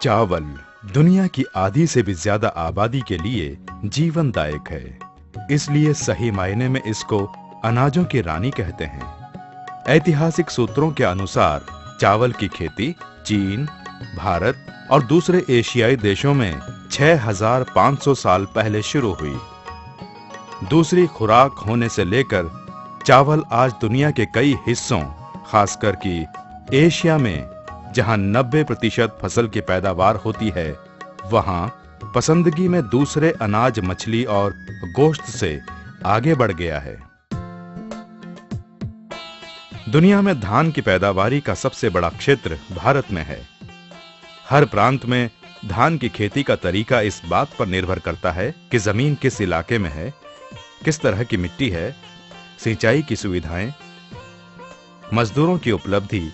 चावल दुनिया की आधी से भी ज्यादा आबादी के लिए जीवनदायक है। इसलिए सही मायने में इसको अनाजों की रानी कहते हैं। ऐतिहासिक सूत्रों के अनुसार चावल की खेती चीन, भारत और दूसरे एशियाई देशों में 6500 साल पहले शुरू हुई। दूसरी खुराक होने से लेकर चावल आज दुनिया के कई हिस्सों, खासकर कि एशिया में जहां 90% फसल की पैदावार होती है, वहां पसंदगी में दूसरे अनाज, मछली और गोश्त से आगे बढ़ गया है। दुनिया में धान की पैदावारी का सबसे बड़ा क्षेत्र भारत में है। हर प्रांत में धान की खेती का तरीका इस बात पर निर्भर करता है कि जमीन किस इलाके में है, किस तरह की मिट्टी है, सिंचाई की सुविधाएं, मजदूरों की उपलब्धि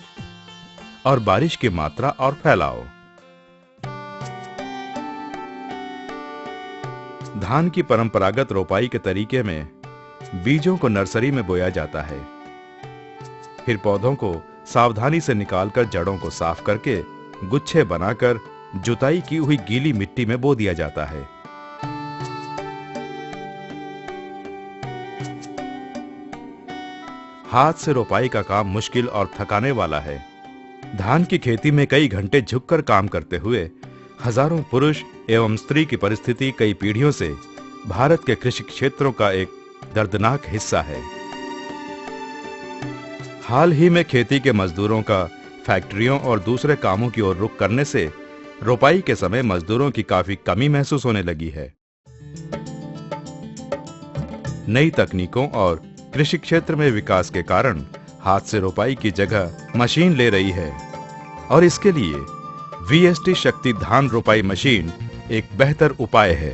और बारिश की मात्रा और फैलाव। धान की परंपरागत रोपाई के तरीके में बीजों को नर्सरी में बोया जाता है। फिर पौधों को सावधानी से निकालकर जड़ों को साफ करके गुच्छे बनाकर जुताई की हुई गीली मिट्टी में बो दिया जाता है। हाथ से रोपाई का काम मुश्किल और थकाने वाला है। धान की खेती में कई घंटे झुककर काम करते हुए हजारों पुरुष एवं स्त्री की परिस्थिति कई पीढ़ियों से भारत के कृषि क्षेत्रों का एक दर्दनाक हिस्सा है। हाल ही में खेती के मजदूरों का फैक्ट्रियों और दूसरे कामों की ओर रुख करने से रोपाई के समय मजदूरों की काफी कमी महसूस होने लगी है। नई तकनीकों और कृषि क्षेत्र में विकास के कारण हाथ से रोपाई की जगह मशीन ले रही है और इसके लिए VST शक्ति धान रोपाई मशीन एक बेहतर उपाय है।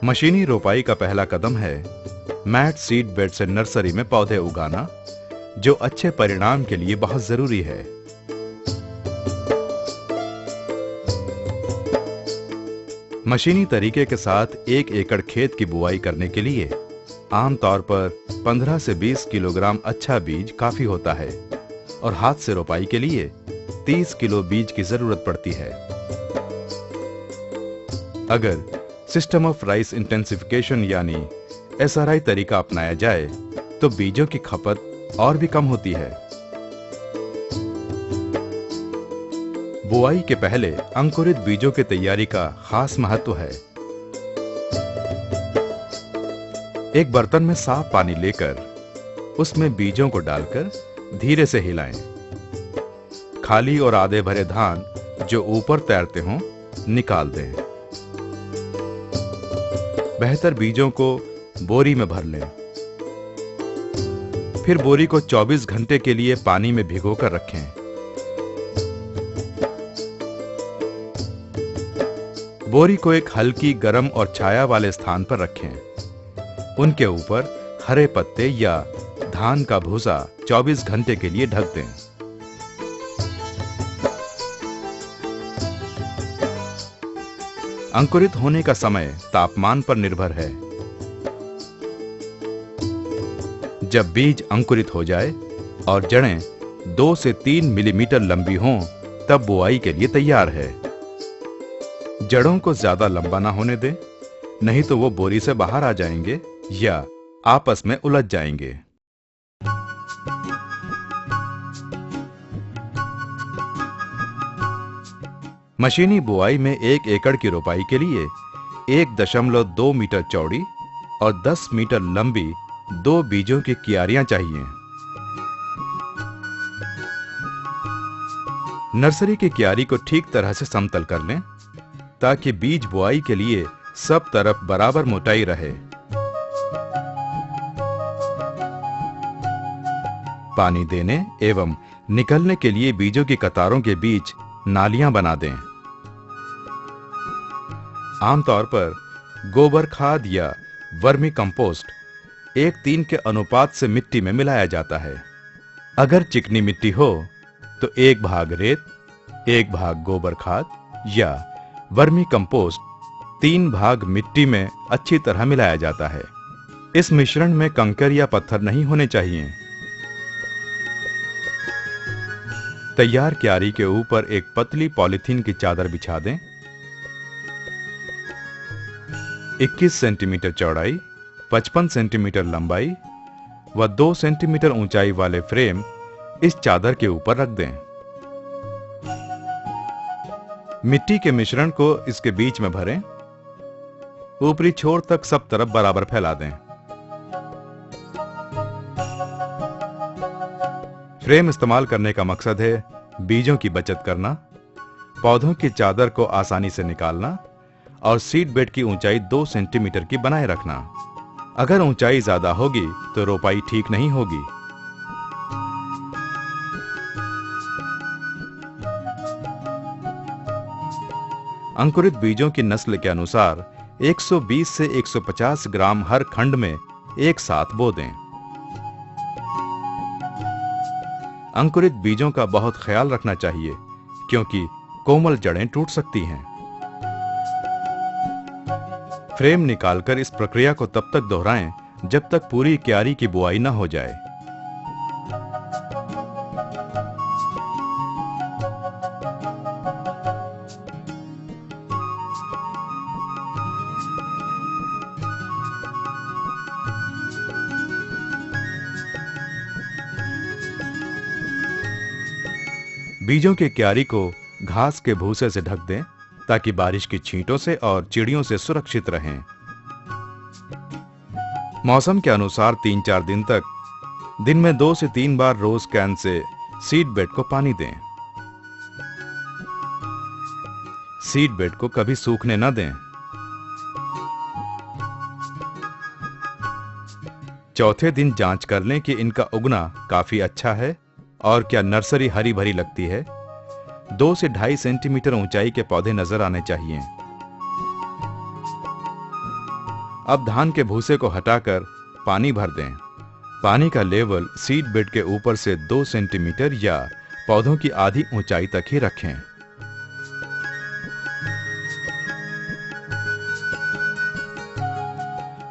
मशीनी रोपाई का पहला कदम है मैट सीड बेड से नर्सरी में पौधे उगाना, जो अच्छे परिणाम के लिए बहुत जरूरी है। मशीनी तरीके के साथ 1 एकड़ खेत की बुआई करने के लिए आमतौर पर 15 से 20 किलोग्राम अच्छा बीज काफी होता है और हाथ से रोपाई के लिए 30 किलो बीज की जरूरत पड़ती है। अगर सिस्टम ऑफ राइस इंटेंसिफिकेशन यानी SRI तरीका अपनाया जाए तो बीजों की खपत और भी कम होती है। बुआई के पहले अंकुरित बीजों की तैयारी का खास महत्व है। एक बर्तन में साफ पानी लेकर उसमें बीजों को डालकर धीरे से हिलाएं। खाली और आधे भरे धान जो ऊपर तैरते हों निकाल दें। बेहतर बीजों को बोरी में भर लें। फिर बोरी को 24 घंटे के लिए पानी में भिगोकर रखें। बोरी को एक हल्की गर्म और छाया वाले स्थान पर रखें। उनके ऊपर हरे पत्ते या धान का भूसा 24 घंटे के लिए ढक दें। अंकुरित होने का समय तापमान पर निर्भर है। जब बीज अंकुरित हो जाए और जड़ें 2 से 3 मिलीमीटर लंबी हों, तब बुआई के लिए तैयार है। जड़ों को ज्यादा लंबा ना होने दें, नहीं तो वो बोरी से बाहर आ जाएंगे या आपस में उलझ जाएंगे। मशीनी बुआई में 1 एकड़ की रोपाई के लिए 1.2 मीटर चौड़ी और 10 मीटर लंबी 2 बीजों की क्यारियां चाहिए। नर्सरी की क्यारी को ठीक तरह से समतल कर लें ताकि बीज बुआई के लिए सब तरफ बराबर मोटाई रहे। पानी देने एवं निकलने के लिए बीजों की कतारों के बीच नालियां बना दें। आमतौर पर गोबर खाद या वर्मी कंपोस्ट 1:3 के अनुपात से मिट्टी में मिलाया जाता है। अगर चिकनी मिट्टी हो तो 1 भाग रेत, 1 भाग गोबर खाद या वर्मी कंपोस्ट 3 भाग मिट्टी में अच्छी तरह मिलाया जाता है। इस मिश्रण में कंकर या पत्थर नहीं होने चाहिए। तैयार क्यारी के ऊपर एक पतली पॉलीथीन की चादर बिछा दें। 21 सेंटीमीटर चौड़ाई, 55 सेंटीमीटर लंबाई व 2 सेंटीमीटर ऊंचाई वाले फ्रेम इस चादर के ऊपर रख दें। मिट्टी के मिश्रण को इसके बीच में भरें। ऊपरी छोर तक सब तरफ बराबर फैला दें। फ्रेम इस्तेमाल करने का मकसद है बीजों की बचत करना, पौधों की चादर को आसानी से निकालना और सीड बेड की ऊंचाई 2 सेंटीमीटर की बनाए रखना। अगर ऊंचाई ज्यादा होगी तो रोपाई ठीक नहीं होगी। अंकुरित बीजों की नस्ल के अनुसार 120 से 150 ग्राम हर खंड में एक साथ बो दें। अंकुरित बीजों का बहुत ख्याल रखना चाहिए क्योंकि कोमल जड़ें टूट सकती हैं। फ्रेम निकालकर इस प्रक्रिया को तब तक दोहराएं जब तक पूरी क्यारी की बुआई न हो जाए। बीजों की क्यारी को घास के भूसे से ढक दें ताकि बारिश की छींटों से और चिड़ियों से सुरक्षित रहें। मौसम के अनुसार 3-4 दिन तक दिन में 2 से 3 बार रोज कैन से सीड बेड को पानी दें। सीड बेड को कभी सूखने न दें। चौथे दिन जांच कर लें कि इनका उगना काफी अच्छा है और क्या नर्सरी हरी भरी लगती है। 2 से 2.5 सेंटीमीटर ऊंचाई के पौधे नजर आने चाहिए। अब धान के भूसे को हटाकर पानी भर दें। पानी का लेवल सीड बेड के ऊपर से 2 सेंटीमीटर या पौधों की आधी ऊंचाई तक ही रखें।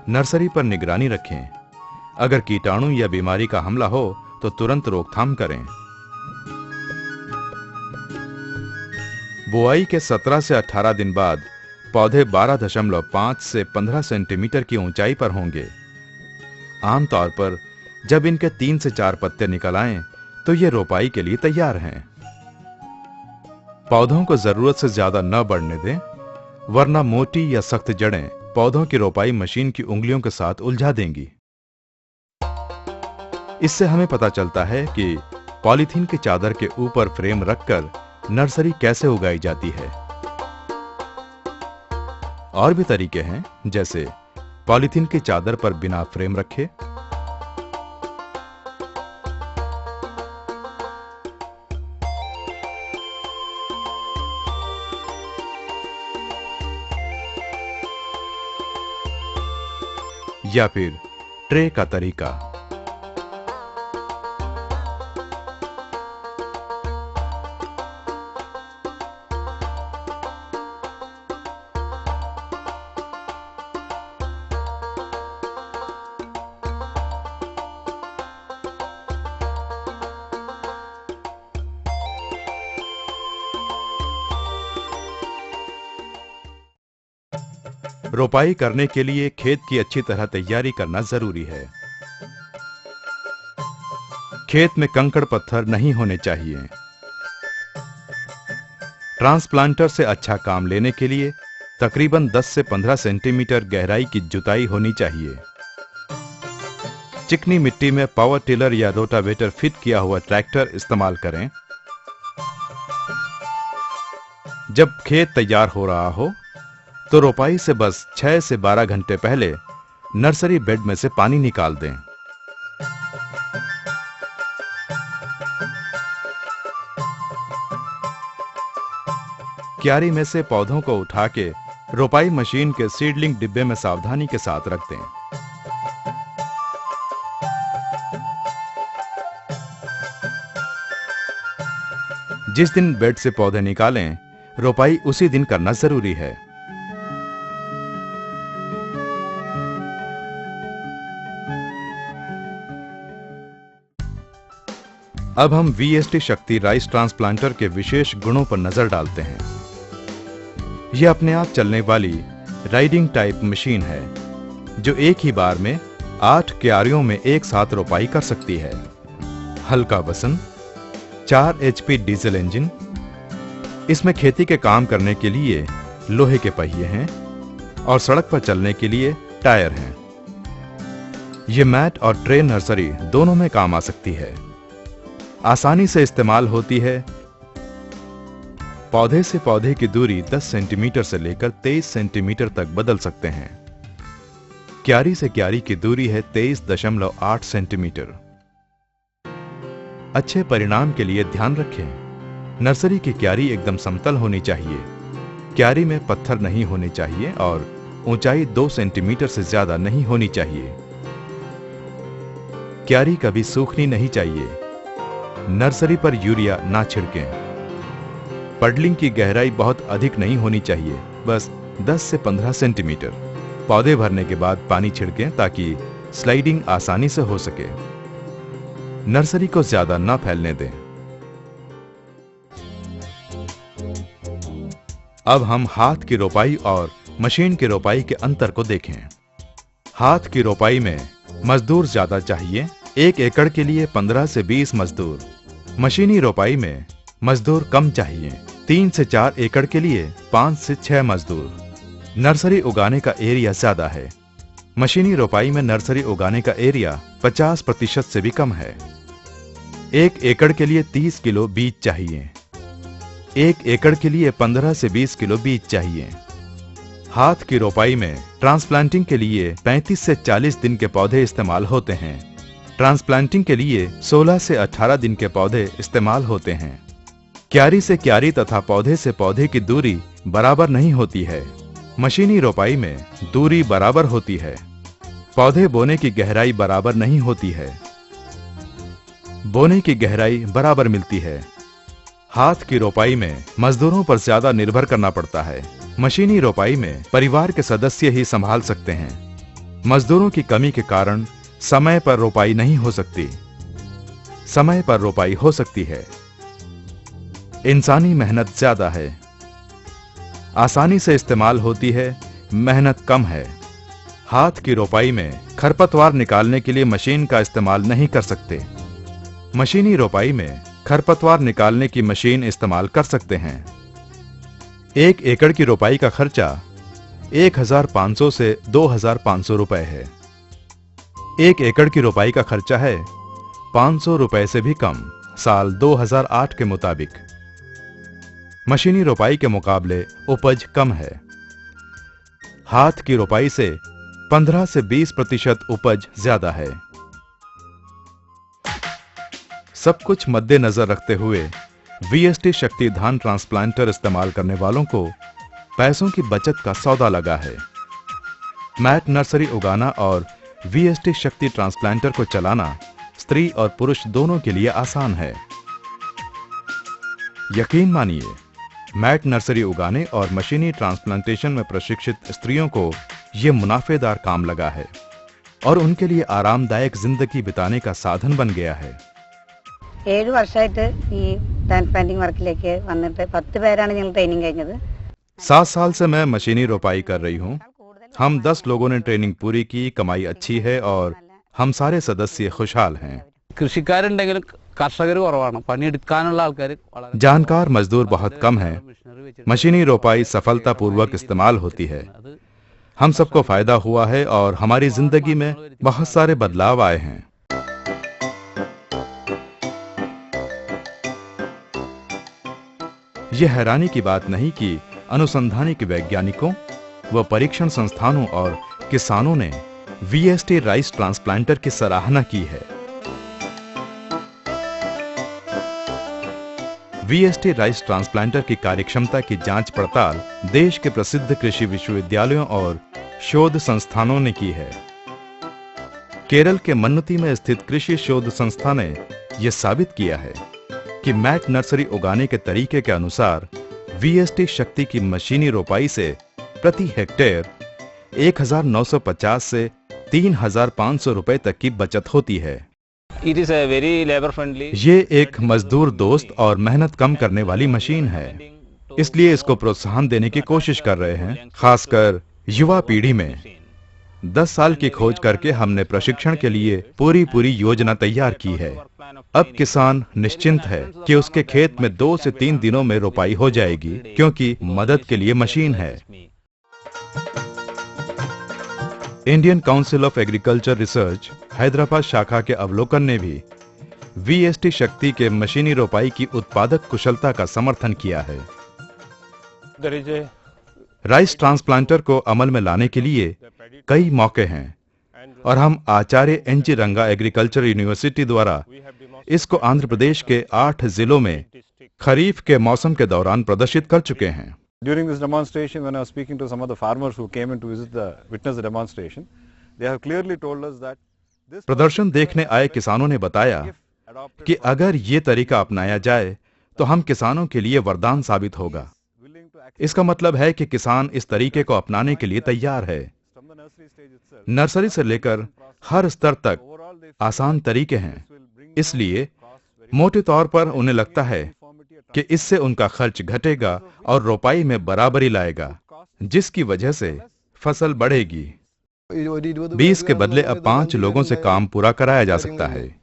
नर्सरी पर निगरानी रखें। अगर कीटाणु या बीमारी का हमला हो तो तुरंत रोकथाम करें। बुआई के 17 से 18 दिन बाद पौधे 12.5 से 15 सेंटीमीटर की ऊंचाई पर होंगे। आमतौर पर जब इनके 3 से 4 पत्ते निकल आएं, तो ये रोपाई के लिए तैयार हैं। पौधों को जरूरत से ज्यादा न बढ़ने दें, वरना मोटी या सख्त जड़ें पौधों की रोपाई मशीन की उंगलियों के साथ उलझा देंगी। इससे हमें पता चलता है कि पॉलीथीन की चादर के ऊपर फ्रेम रखकर नर्सरी कैसे उगाई जाती है। और भी तरीके हैं, जैसे पॉलीथीन की चादर पर बिना फ्रेम रखे, या फिर ट्रे का तरीका। रोपाई करने के लिए खेत की अच्छी तरह तैयारी करना जरूरी है। खेत में कंकड़ पत्थर नहीं होने चाहिए। ट्रांसप्लांटर से अच्छा काम लेने के लिए तकरीबन 10 से 15 सेंटीमीटर गहराई की जुताई होनी चाहिए। चिकनी मिट्टी में पावर टिलर या रोटावेटर फिट किया हुआ ट्रैक्टर इस्तेमाल करें। जब खेत तैयार हो रहा हो तो रोपाई से बस 6 से 12 घंटे पहले नर्सरी बेड में से पानी निकाल दें। क्यारी में से पौधों को उठा के रोपाई मशीन के सीडलिंग डिब्बे में सावधानी के साथ रख दें। जिस दिन बेड से पौधे निकालें, रोपाई उसी दिन करना जरूरी है। अब हम VST शक्ति राइस ट्रांसप्लांटर के विशेष गुणों पर नजर डालते हैं। यह अपने आप चलने वाली राइडिंग टाइप मशीन है जो एक ही बार में 8 क्यारियों में एक साथ रोपाई कर सकती है। हल्का वजन, 4 HP डीजल इंजन। इसमें खेती के काम करने के लिए लोहे के पहिए हैं और सड़क पर चलने के लिए टायर हैं। यह मैट और ट्रे नर्सरी दोनों में काम आ सकती है। आसानी से इस्तेमाल होती है। पौधे से पौधे की दूरी 10 सेंटीमीटर से लेकर 23 सेंटीमीटर तक बदल सकते हैं। क्यारी से क्यारी की दूरी है 23.8 सेंटीमीटर। अच्छे परिणाम के लिए ध्यान रखें, नर्सरी की क्यारी एकदम समतल होनी चाहिए। क्यारी में पत्थर नहीं होने चाहिए और ऊंचाई 2 सेंटीमीटर से ज्यादा नहीं होनी चाहिए। क्यारी कभी सूखनी नहीं चाहिए। नर्सरी पर यूरिया ना छिड़कें। पडलिंग की गहराई बहुत अधिक नहीं होनी चाहिए, बस 10 से 15 सेंटीमीटर। पौधे भरने के बाद पानी छिड़कें ताकि स्लाइडिंग आसानी से हो सके। नर्सरी को ज्यादा ना फैलने दें। अब हम हाथ की रोपाई और मशीन की रोपाई के अंतर को देखें। हाथ की रोपाई में मजदूर ज्यादा चाहिए, 1 एकड़ के लिए 15 से 20 मजदूर। मशीनी रोपाई में मजदूर कम चाहिए, 3 से 4 एकड़ के लिए 5 से 6 मजदूर। नर्सरी उगाने का एरिया ज्यादा है। मशीनी रोपाई में नर्सरी उगाने का एरिया 50% से भी कम है। 1 एकड़ के लिए 30 किलो बीज चाहिए। 1 एकड़ के लिए 15 से 20 किलो बीज चाहिए। हाथ की रोपाई में ट्रांसप्लांटिंग के लिए 35 से 40 दिन के पौधे इस्तेमाल होते हैं। ट्रांसप्लांटिंग के लिए 16 से 18 दिन के पौधे इस्तेमाल होते हैं। क्यारी से क्यारी तथा पौधे से पौधे की दूरी बराबर नहीं होती है। मशीनी रोपाई में दूरी बराबर होती है। पौधे बोने की गहराई बराबर नहीं होती है। बोने की गहराई बराबर मिलती है। हाथ की रोपाई में मजदूरों पर ज्यादा निर्भर करना पड़ता है। मशीनी रोपाई में परिवार के सदस्य ही संभाल सकते हैं। मजदूरों की कमी के कारण समय पर रोपाई नहीं हो सकती। समय पर रोपाई हो सकती है। इंसानी मेहनत ज्यादा है। आसानी से इस्तेमाल होती है, मेहनत कम है। हाथ की रोपाई में खरपतवार निकालने के लिए मशीन का इस्तेमाल नहीं कर सकते। मशीनी रोपाई में खरपतवार निकालने की मशीन इस्तेमाल कर सकते हैं। 1 एकड़ की रोपाई का खर्चा 1500 से 2500 रुपए है। 1 एकड़ की रोपाई का खर्चा है 500 रुपए से भी कम साल 2008 के मुताबिक। मशीनी रोपाई के मुकाबले उपज कम है। हाथ की रोपाई से 15 से 20% उपज ज्यादा है। सब कुछ मद्देनजर रखते हुए VST शक्ति धान ट्रांसप्लांटर इस्तेमाल करने वालों को पैसों की बचत का सौदा लगा है। मैट नर्सरी उगाना और VST शक्ति ट्रांसप्लांटर को चलाना स्त्री और पुरुष दोनों के लिए आसान है। यकीन मानिए, मैट नर्सरी उगाने और मशीनी ट्रांसप्लांटेशन में प्रशिक्षित स्त्रियों को यह मुनाफेदार काम लगा है और उनके लिए आरामदायक जिंदगी बिताने का साधन बन गया है। 7 വർഷമായിട്ട് ഈ ട്രാൻസ്പ്ലാന്റിംഗ് വർക്കിലേക്ക് വന്നിട്ട് 10 പേരാണ് ഞങ്ങൾ ട്രെയിനിങ് കഴിഞ്ഞത്। 7 साल से मैं मशीनी रोपाई कर रही हूँ। हम 10 लोगों ने ट्रेनिंग पूरी की, कमाई अच्छी है और हम सारे सदस्य खुशहाल हैं। കൃഷിക്കാരുണ്ടെങ്കിലും കർഷകർ കുറവാണ്, പണിയെടുക്കാനുള്ള ആൾക്കാർ വളരെ जानकार मजदूर बहुत कम हैं। मशीनी रोपाई सफलतापूर्वक इस्तेमाल होती है। हम सबको फायदा हुआ है और हमारी जिंदगी में बहुत सारे बदलाव आए हैं। यह हैरानी की बात नहीं कि अनुसंधानिक वैज्ञानिकों व परीक्षण संस्थानों और किसानों ने VST राइस ट्रांसप्लांटर की सराहना की है। VST राइस ट्रांसप्लांटर की कार्यक्षमता की जांच पड़ताल देश के प्रसिद्ध कृषि विश्वविद्यालयों और शोध संस्थानों ने की है। केरल के मन्नती में स्थित कृषि शोध संस्था ने यह साबित किया है कि मैट नर्सरी उगाने के तरीके के अनुसार वीएसटी शक्ति की मशीनी रोपाई से प्रति हेक्टेयर 1950 से 3500 रुपए तक की बचत होती है। It is a very labor friendly. ये एक मजदूर दोस्त और मेहनत कम करने वाली मशीन है, इसलिए इसको प्रोत्साहन देने की कोशिश कर रहे हैं, खासकर युवा पीढ़ी में। 10 साल की खोज करके हमने प्रशिक्षण के लिए पूरी योजना तैयार की है। अब किसान निश्चिंत है कि उसके खेत में 2 से 3 दिनों में रोपाई हो जाएगी, क्योंकि मदद के लिए मशीन है। Indian council of agriculture research Hyderabad शाखा के अवलोकन ने भी वीएसटी शक्ति के मशीनी रोपाई की उत्पादक कुशलता का समर्थन किया है। राइस ट्रांसप्लांटर को अमल में लाने के लिए कई मौके हैं और हम आचार्य एनजी रंगा एग्रीकल्चर यूनिवर्सिटी द्वारा इसको आंध्र प्रदेश के 8 जिलों में खरीफ के मौसम के दौरान प्रदर्शित कर चुके हैं। During this demonstration, when I was speaking to some of the farmers who came in to witness the demonstration, they have clearly told us that this प्रदर्शन देखने आए किसानों ने बताया कि अगर ये तरीका अपनाया जाए तो हम किसानों के लिए वरदान साबित होगा। इसका मतलब है कि किसान इस तरीके को अपनाने के लिए तैयार है। नर्सरी से लेकर हर स्तर तक आसान तरीके हैं, इसलिए मोटे तौर पर उन्हें लगता है कि इससे उनका खर्च घटेगा और रोपाई में बराबरी लाएगा, जिसकी वजह से फसल बढ़ेगी। 20 के बदले अब 5 लोगों से काम पूरा कराया जा सकता है।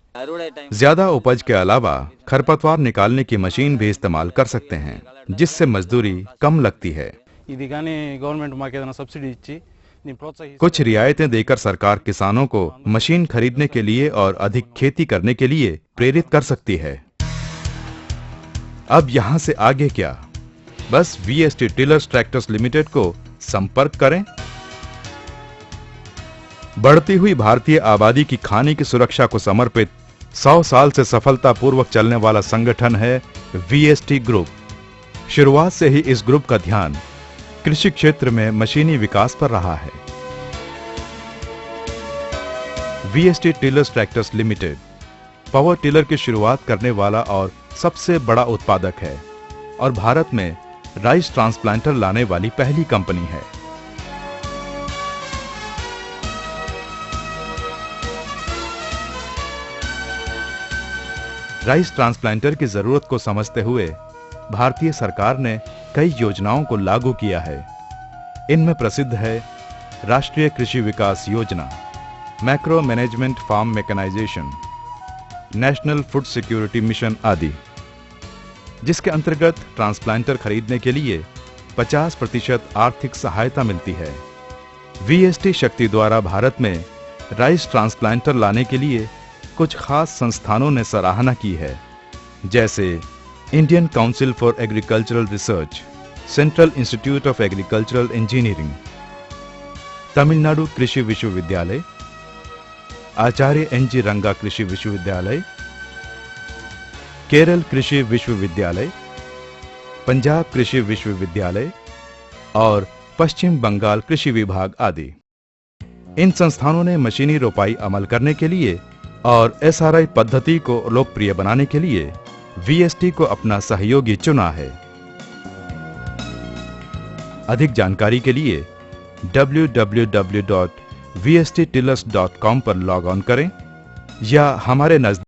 ज्यादा उपज के अलावा खरपतवार निकालने की मशीन भी इस्तेमाल कर सकते हैं, जिससे मजदूरी कम लगती है। ఇది కానీ గవర్నమెంట్ మాకు ఏదైనా సబ్సిడీ ఇచ్చి నేను ప్రోత్సహిస్తే कुछ रियायतें देकर सरकार किसानों को मशीन खरीदने के लिए और अधिक खेती करने के लिए प्रेरित कर सकती है। अब यहां से आगे क्या? बस वीएसटी टिलर्स ट्रैक्टर्स लिमिटेड को संपर्क करें। बढ़ती हुई भारतीय आबादी की खाने की सुरक्षा को समर्पित 100 साल से सफलतापूर्वक चलने वाला संगठन है वीएसटी ग्रुप। शुरुआत से ही इस ग्रुप का ध्यान कृषि क्षेत्र में मशीनी विकास पर रहा है। VST tillers tractors limited power tiller की शुरुआत करने वाला और सबसे बड़ा उत्पादक है और भारत में राइस ट्रांसप्लांटर लाने वाली पहली कंपनी है। राइस ट्रांसप्लांटर की जरूरत को समझते हुए भारतीय सरकार ने कई योजनाओं को लागू किया है। इनमें प्रसिद्ध है राष्ट्रीय Krishi Vikas Yojana, macro management farm mechanization, national food security mission आदि, जिसके अंतर्गत ट्रांसप्लांटर खरीदने के लिए 50% आर्थिक सहायता मिलती है। वीएसटी शक्ति द्वारा भारत में राइस ट्रांसप्लांटर लाने के लिए कुछ खास संस्थानों ने सराहना की है, जैसे Indian council for agricultural research, central institute of agricultural engineering, Tamil Nadu कृषि विश्वविद्यालय, आचार्य एनजी रंगा कृषि विश्वविद्यालय, केरल कृषि विश्वविद्यालय, पंजाब कृषि विश्वविद्यालय और पश्चिम बंगाल कृषि विभाग आदि। इन संस्थानों ने मशीनी रोपाई अमल करने के लिए और एसआरआई पद्धति को लोकप्रिय बनाने के लिए वीएसटी को अपना सहयोगी चुना है। अधिक जानकारी के लिए www.vsttillers.com पर लॉग ऑन करें या हमारे नजदीक